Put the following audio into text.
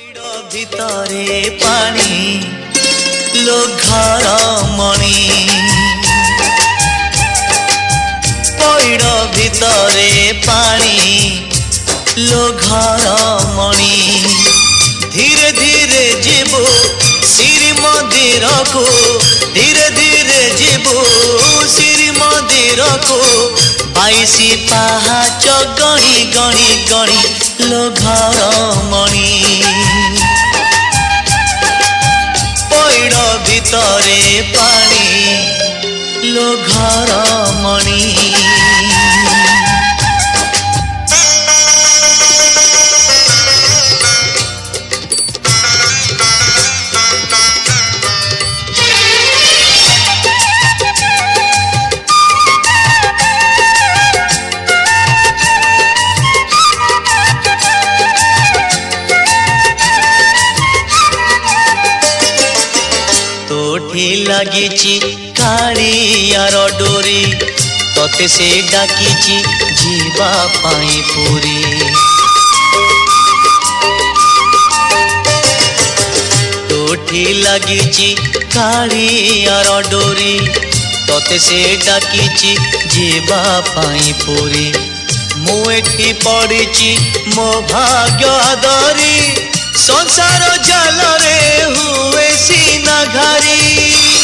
ভিতরে পানি লো ঘর মণি পইড় ভিতরে পানি লো ঘর মণি ধীরে ধীরে যাব শ্রীমন্দিরকু ধীরে ধীরে যাব শ্রীমন্দিরকু 22 পাহাচ গণি গণি গণি লো ঘর মণি পইড় ভিতরে পানি লো ঘর মণি লাগিছি কাଳିয়ার ডোরি ততে সে ডাকিছি ଯିବା ପାଇଁ ପୁରୀ তোঠি লাগিছি কাଳିয়ার ডোরি ততে সে ডাকিছি ଯିବା ପାଇଁ পুରୀ ମୁଁ ଏଠି ପଡ଼ିଛି ମୋ ଭାଗ୍ୟ ଧରି ସଂସାର ଜାଲରେ ହୁଏ ସିନା ଘାରି